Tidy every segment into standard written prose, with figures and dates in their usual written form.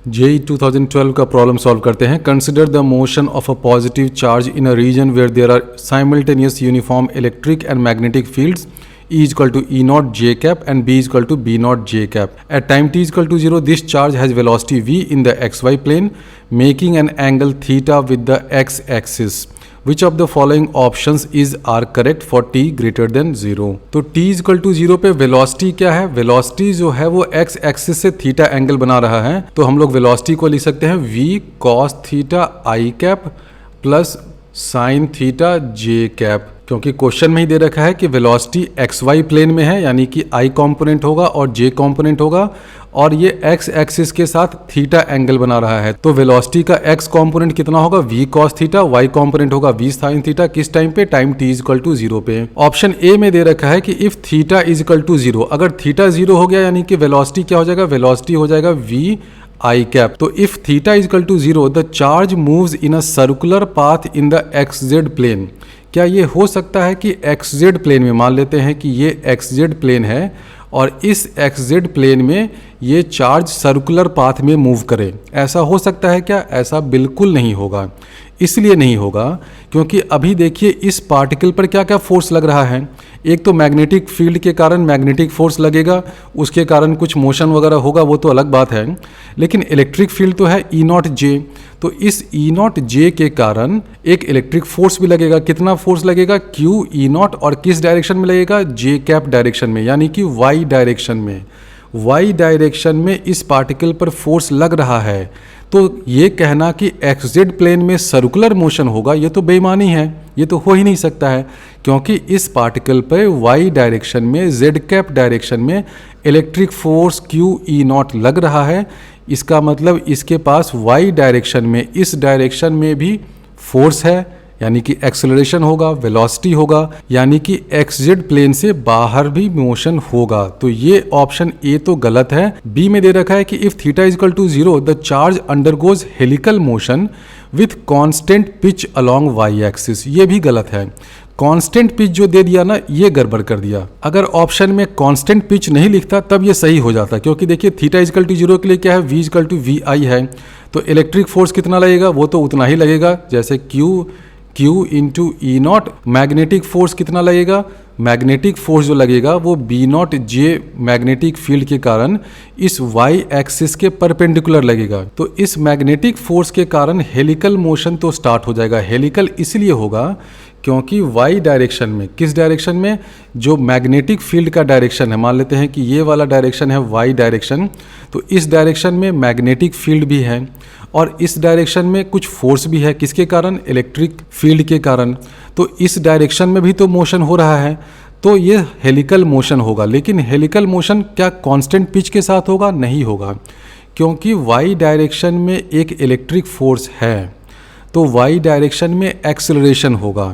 JEE 2012 का problem solve करते हैं। Consider the motion of a positive charge in a region where there are simultaneous uniform electric and magnetic fields E is equal to E naught j cap and B is equal to B naught j cap. At time t is equal to 0, this charge has velocity v in the xy plane, making an angle theta with the x axis. Which of the following options are correct for t greater than 0? तो t is equal to 0 पे velocity क्या है? Velocity जो है वो x axis से theta angle बना रहा है, तो हम लोग वेलोसिटी को लिख सकते हैं v cos theta i cap plus sine theta j cap, क्योंकि क्वेश्चन में ही दे रखा है कि वेलोसिटी एक्स वाई प्लेन में है, यानी कि आई कंपोनेंट होगा और जे कंपोनेंट होगा, और ये एक्स एक्सिस के साथ थीटा एंगल बना रहा है। तो वेलोसिटी का एक्स कंपोनेंट कितना होगा? v cos theta, Y component होगा v sin थीटा। किस टाइम पे? Time t is equal to 0 पे। ऑप्शन ए में दे रखा है कि if theta is equal to 0, अगर थीटा 0 हो गया यानी कि वेलोसिटी क्या हो जाएगा? वेलोसिटी हो जाएगा v आई कैप। तो if theta is equal to 0 the charge moves in a circular path in the X Z plane. क्या ये हो सकता है कि एक्स जेड प्लेन में, मान लेते हैं कि ये एक्स जेड प्लेन है और इस एक्स जेड प्लेन में ये चार्ज सर्कुलर पाथ में मूव करे, ऐसा हो सकता है क्या? ऐसा बिल्कुल नहीं होगा। इसलिए नहीं होगा क्योंकि अभी देखिए इस पार्टिकल पर क्या क्या फोर्स लग रहा है। एक तो मैग्नेटिक फील्ड के कारण मैग्नेटिक फोर्स लगेगा, उसके कारण कुछ मोशन वगैरह होगा, वो तो अलग बात है, लेकिन इलेक्ट्रिक फील्ड तो है ई नॉट जे। तो इस ई नॉट जे के कारण एक इलेक्ट्रिक फोर्स भी लगेगा। कितना फोर्स लगेगा? क्यू ई नॉट, और किस डायरेक्शन में लगेगा? जे कैप डायरेक्शन में, यानी कि वाई डायरेक्शन में। वाई डायरेक्शन में इस पार्टिकल पर फोर्स लग रहा है, तो ये कहना कि एक्स जेड प्लेन में सर्कुलर मोशन होगा, ये तो बेईमानी है, ये तो हो ही नहीं सकता है, क्योंकि इस पार्टिकल पर वाई डायरेक्शन में जेड कैप डायरेक्शन में electric force Q E not लग रहा है। इसका मतलब इसके पास वाई डायरेक्शन में, इस डायरेक्शन में भी फोर्स है, यानी कि एक्सेलरेशन होगा, वेलोसिटी होगा, यानी कि एक्स जेड प्लेन से बाहर भी मोशन होगा। तो ये ऑप्शन ए तो गलत है। बी में दे रखा है कि if theta is equal to 0 the charge undergoes helical motion with constant pitch along Y axis. ये भी गलत है। कांस्टेंट पिच जो दे दिया ना, ये गड़बड़ कर दिया। अगर ऑप्शन में कांस्टेंट पिच नहीं लिखता तब ये सही हो जाता, क्योंकि देखिए थीटा इज इक्वल टू 0 के लिए क्या है? v is equal to V I है, तो इलेक्ट्रिक फोर्स कितना लगेगा? वो तो उतना ही लगेगा जैसे Q into E naught. Magnetic force कितना लगेगा? मैग्नेटिक फोर्स जो लगेगा वो B naught j magnetic field के कारण इस वाई एक्सिस के परपेंडिकुलर लगेगा। तो इस मैग्नेटिक फोर्स के कारण हेलिकल मोशन तो स्टार्ट हो जाएगा। हेलिकल इसलिए होगा क्योंकि वाई डायरेक्शन में, किस डायरेक्शन में? जो मैग्नेटिक फील्ड का डायरेक्शन है, मान लेते हैं कि ये वाला डायरेक्शन है वाई डायरेक्शन, तो इस डायरेक्शन में मैग्नेटिक फील्ड भी है और इस डायरेक्शन में कुछ फोर्स भी है। किसके कारण? इलेक्ट्रिक फील्ड के कारण। तो इस डायरेक्शन में भी तो मोशन हो रहा है, तो ये हेलिकल मोशन होगा। लेकिन हेलिकल मोशन क्या कांस्टेंट पिच के साथ होगा? नहीं होगा, क्योंकि वाई डायरेक्शन में एक इलेक्ट्रिक फोर्स है, तो वाई डायरेक्शन में एक्सेलरेशन होगा,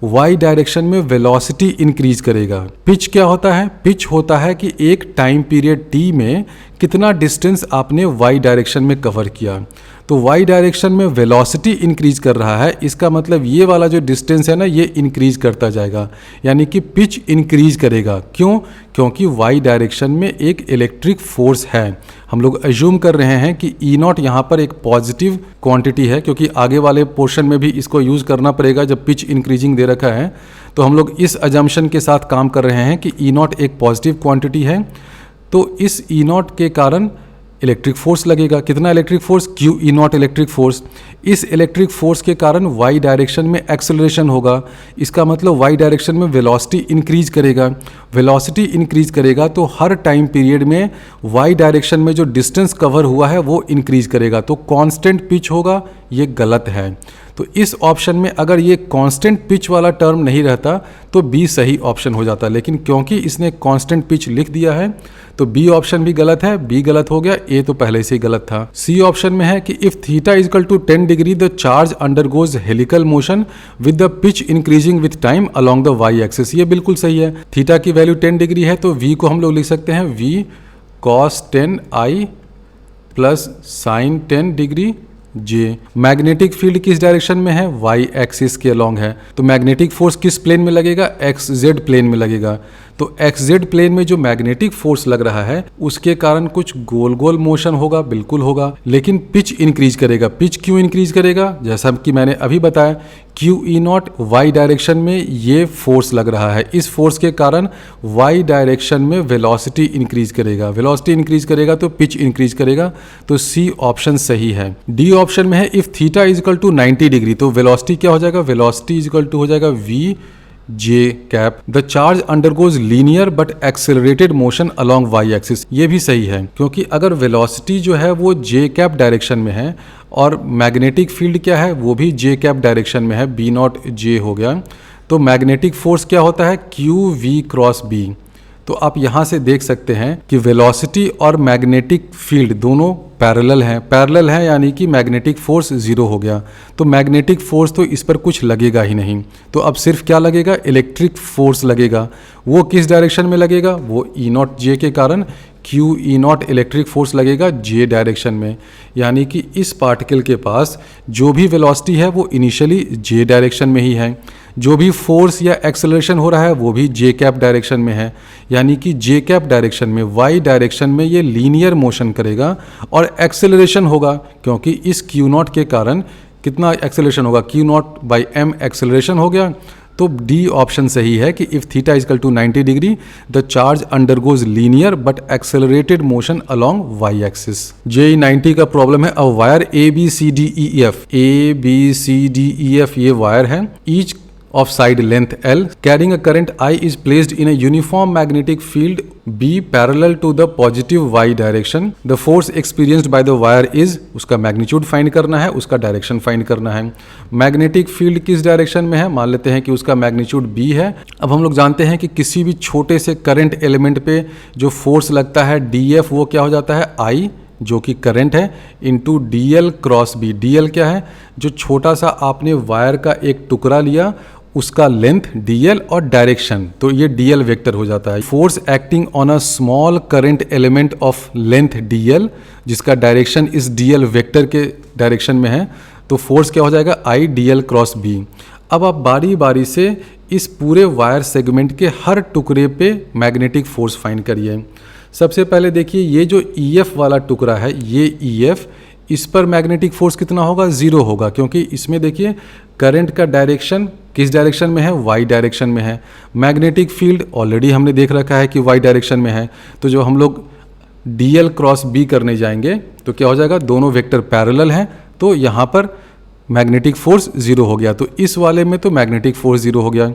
वाई डायरेक्शन में वेलोसिटी इंक्रीज करेगा। पिच क्या होता है? पिच होता है कि एक टाइम पीरियड टी में कितना डिस्टेंस आपने वाई डायरेक्शन में कवर किया। तो वाई डायरेक्शन में वेलोसिटी इंक्रीज कर रहा है, इसका मतलब ये वाला जो डिस्टेंस है ना, ये इंक्रीज करता जाएगा, यानी कि पिच इंक्रीज करेगा। क्यों? क्योंकि वाई डायरेक्शन में एक इलेक्ट्रिक फोर्स है। हम लोग अज्यूम कर रहे हैं कि ई नॉट यहाँ पर एक पॉजिटिव क्वांटिटी है, क्योंकि आगे वाले पोर्शन में भी इसको यूज़ करना पड़ेगा जब पिच इंक्रीजिंग दे रखा है। तो हम लोग इस अजम्पशन के साथ काम कर रहे हैं कि ई नॉट एक पॉजिटिव क्वांटिटी है, तो इस ई नॉट के कारण इलेक्ट्रिक फोर्स लगेगा। कितना electric force? Q E not electric force. इस इलेक्ट्रिक फोर्स के कारण वाई डायरेक्शन में एक्सेलरेशन होगा, इसका मतलब वाई डायरेक्शन में वेलोसिटी इंक्रीज करेगा। वेलोसिटी इंक्रीज करेगा तो हर टाइम पीरियड में वाई डायरेक्शन में जो डिस्टेंस कवर हुआ है वो इंक्रीज करेगा, तो कांस्टेंट पिच होगा, ये गलत है। तो इस ऑप्शन में अगर ये कांस्टेंट पिच वाला टर्म नहीं रहता तो बी सही ऑप्शन हो जाता, लेकिन क्योंकि इसने कांस्टेंट पिच लिख दिया है तो बी ऑप्शन भी गलत है। बी गलत हो गया, ए तो पहले से ही गलत था। सी ऑप्शन में है कि if theta is equal to 10 degree the charge undergoes helical motion with the pitch increasing with time along the Y axis. ये बिल्कुल सही है। थीटा की वैल्यू 10 डिग्री है तो वी को हम लोग लिख सकते हैं V cos 10 I plus sine 10 degree J. Magnetic field किस डायरेक्शन में है? वाई एक्सिस के अलोंग है, तो मैग्नेटिक फोर्स किस प्लेन में लगेगा? एक्स जेड प्लेन में लगेगा। तो एक्स जेड प्लेन में जो मैग्नेटिक फोर्स लग रहा है उसके कारण कुछ गोल गोल मोशन होगा, बिल्कुल होगा, लेकिन पिच इंक्रीज करेगा। पिच क्यों इंक्रीज करेगा? जैसा कि मैंने अभी बताया, Q E naught Y direction में ये फोर्स लग रहा है, इस फोर्स के कारण वाई डायरेक्शन में वेलोसिटी इंक्रीज करेगा। वेलोसिटी इंक्रीज करेगा तो पिच इंक्रीज करेगा, तो सी ऑप्शन सही है। डी ऑप्शन में है if theta is equal to 90 degree, तो वेलोसिटी क्या हो जाएगा? वेलोसिटी इज इक्वल टू हो जाएगा V J cap. The charge undergoes linear but accelerated motion along Y axis. ये भी सही है, क्योंकि अगर वेलोसिटी जो है वो जे कैप डायरेक्शन में है और मैग्नेटिक फील्ड क्या है वो भी जे कैप डायरेक्शन में है, बी नॉट जे हो गया, तो मैग्नेटिक फोर्स क्या होता है? Q V cross B. तो आप यहाँ से देख सकते हैं कि वेलोसिटी और मैग्नेटिक फील्ड दोनों पैरेलल हैं यानी कि मैग्नेटिक फोर्स जीरो हो गया। तो मैग्नेटिक फोर्स तो इस पर कुछ लगेगा ही नहीं, तो अब सिर्फ क्या लगेगा? इलेक्ट्रिक फोर्स लगेगा। वो किस डायरेक्शन में लगेगा? वो ई नॉट जे के कारण Q E not electric force लगेगा जे डायरेक्शन में, यानी कि इस पार्टिकल के पास जो भी वेलोसिटी है वो इनिशियली जे डायरेक्शन में ही है, जो भी फोर्स या एक्सेलरेशन हो रहा है वो भी जे कैप डायरेक्शन में है, यानी कि जे कैप डायरेक्शन में वाई डायरेक्शन में ये लीनियर मोशन करेगा और एक्सेलरेशन होगा, क्योंकि इस क्यू नॉट के कारण कितना एक्सेलरेशन होगा? Q naught by M acceleration हो गया। तो डी ऑप्शन सही है कि if theta is equal to 90 degree the charge undergoes linear but accelerated motion along Y axis. JEE 90 का प्रॉब्लम है अ वायर ABCDEF, ABCDEF ये वायर है, each of side length L carrying a current I is placed in a uniform magnetic field B parallel to the positive Y direction. The force experienced by the wire is, उसका magnitude find करना है, उसका direction find करना है। Magnetic field किस direction में है? मान लेते हैं कि उसका मैग्नीट्यूड B है। अब हम लोग जानते हैं कि किसी भी छोटे से करंट एलिमेंट पे जो फोर्स लगता है DF वो क्या हो जाता है? I जो कि करंट है into DL cross B। DL क्या है? जो छोटा सा आपने वायर का एक टुकड़ा लिया उसका लेंथ DL और डायरेक्शन, तो ये DL वेक्टर हो जाता है। Force acting on a small current element of length DL जिसका डायरेक्शन इस DL वेक्टर के डायरेक्शन में है, तो फोर्स क्या हो जाएगा? I DL cross B। अब आप बारी बारी से इस पूरे वायर सेगमेंट के हर टुकड़े पे मैग्नेटिक फोर्स फाइंड करिए। सबसे पहले देखिए ये जो EF वाला टुकड़ा है, ये EF, इस पर मैग्नेटिक फोर्स कितना होगा? जीरो होगा, क्योंकि इसमें देखिए करंट का डायरेक्शन किस डायरेक्शन में है? वाई डायरेक्शन में है। मैग्नेटिक फील्ड ऑलरेडी हमने देख रखा है कि वाई डायरेक्शन में है, तो जो हम लोग DL क्रॉस B करने जाएंगे तो क्या हो जाएगा? दोनों वेक्टर पैरेलल हैं, तो यहाँ पर मैग्नेटिक फोर्स जीरो हो गया, तो इस वाले में तो मैग्नेटिक फोर्स जीरो हो गया।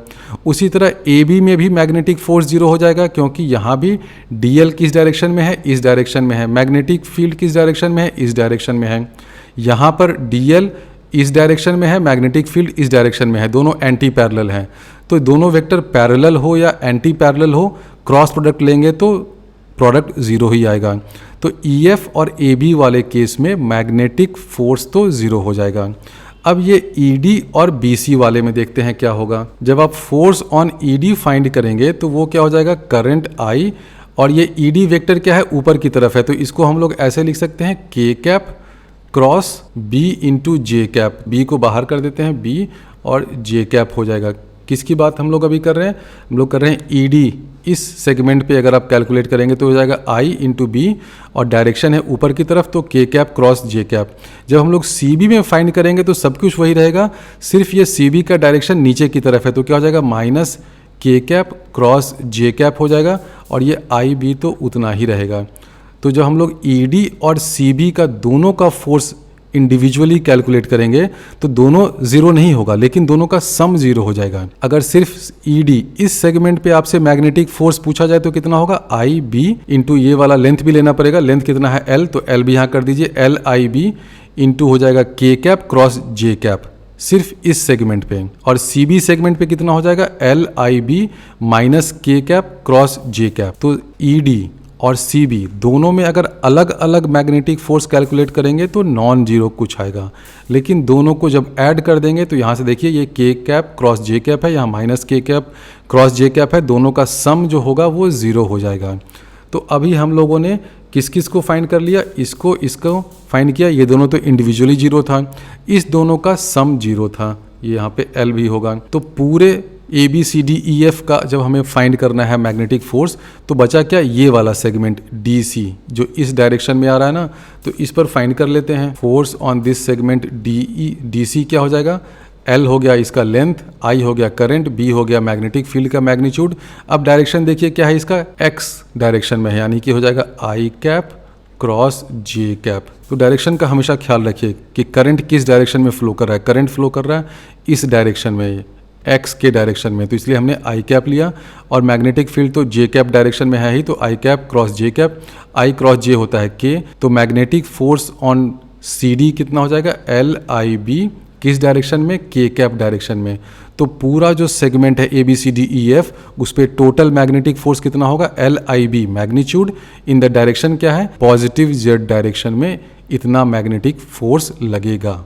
उसी तरह AB में भी मैग्नेटिक फोर्स जीरो हो जाएगा, क्योंकि यहाँ भी DL किस डायरेक्शन में है? इस डायरेक्शन में है। मैग्नेटिक फील्ड किस डायरेक्शन में है? इस डायरेक्शन में है। यहाँ पर DL इस डायरेक्शन में है, मैग्नेटिक फील्ड इस डायरेक्शन में है, दोनों एंटी पैरेलल हैं। तो दोनों वेक्टर पैरेलल हो या एंटी पैरेलल हो, क्रॉस प्रोडक्ट लेंगे तो प्रोडक्ट ज़ीरो ही आएगा। तो EF और AB वाले केस में मैग्नेटिक फोर्स तो ज़ीरो हो जाएगा। अब ये ED और BC वाले में देखते हैं क्या होगा। जब आप फोर्स ऑन ED फाइंड करेंगे तो वो क्या हो जाएगा? करंट I, और ये ED वेक्टर क्या है? ऊपर की तरफ है, तो इसको हम लोग ऐसे लिख सकते हैं K cap cross B into J cap. B को बाहर कर देते हैं, B और जे कैप हो जाएगा। किसकी बात हम लोग अभी कर रहे हैं? हम लोग कर रहे हैं ED। इस सेगमेंट पे अगर आप कैलकुलेट करेंगे तो हो जाएगा I इंटू B और डायरेक्शन है ऊपर की तरफ, तो K cap cross J cap. जब हम लोग CB में फाइंड करेंगे तो सब कुछ वही रहेगा, सिर्फ ये CB का डायरेक्शन नीचे की तरफ है, तो क्या हो जाएगा? Minus K cap cross J cap हो जाएगा, और ये IB तो उतना ही रहेगा। तो जब हम लोग ED और CB का दोनों का फोर्स इंडिविजुअली कैलकुलेट करेंगे तो दोनों जीरो नहीं होगा, लेकिन दोनों का सम जीरो हो जाएगा। अगर सिर्फ ED इस सेगमेंट पे आपसे मैग्नेटिक फोर्स पूछा जाए तो कितना होगा? IB इंटू ये वाला लेंथ भी लेना पड़ेगा, लेंथ कितना है? L, तो L भी यहाँ कर दीजिए, LIB इंटू हो जाएगा K cap cross J cap सिर्फ इस सेगमेंट पे, और CB सेगमेंट पे कितना हो जाएगा? LIB minus K cap cross J cap. तो ED और CB दोनों में अगर अलग अलग मैग्नेटिक फोर्स कैलकुलेट करेंगे तो नॉन जीरो कुछ आएगा, लेकिन दोनों को जब ऐड कर देंगे तो यहाँ से देखिए ये K cap cross J cap है, यहाँ minus K cap cross J cap है, दोनों का सम जो होगा वो ज़ीरो हो जाएगा। तो अभी हम लोगों ने किस किस को फाइंड कर लिया? इसको फाइंड किया, ये दोनों तो इंडिविजुअली जीरो था, इस दोनों का सम जीरो था, ये यहाँ पे L भी होगा। तो पूरे A B C D E F का जब हमें फाइंड करना है मैग्नेटिक फोर्स, तो बचा क्या, ये वाला सेगमेंट डी सी जो इस डायरेक्शन में आ रहा है ना, तो इस पर फाइंड कर लेते हैं। Force on this segment D C क्या हो जाएगा, एल हो गया इसका लेंथ, आई हो गया करंट, बी हो गया मैग्नेटिक फील्ड का मैग्नीट्यूड। अब डायरेक्शन देखिए क्या है इसका, एक्स डायरेक्शन में है, यानी कि हो जाएगा आई कैप क्रॉस जे कैप। तो डायरेक्शन का हमेशा ख्याल रखिए कि करंट किस डायरेक्शन में फ्लो कर रहा है। करंट फ्लो कर रहा है इस डायरेक्शन में, एक्स के डायरेक्शन में, तो इसलिए हमने आई कैप लिया। और मैग्नेटिक फील्ड तो जे कैप डायरेक्शन में है ही, तो I cap cross J cap, I cross J होता है के, तो magnetic force on C D कितना हो जाएगा, एल आई बी, किस डायरेक्शन में, के कैप डायरेक्शन में। तो पूरा जो सेगमेंट है A B C D E F, उस पर टोटल मैग्नेटिक फोर्स कितना होगा, L I B magnitude in the direction क्या है, पॉजिटिव जेड डायरेक्शन में इतना मैग्नेटिक फोर्स लगेगा।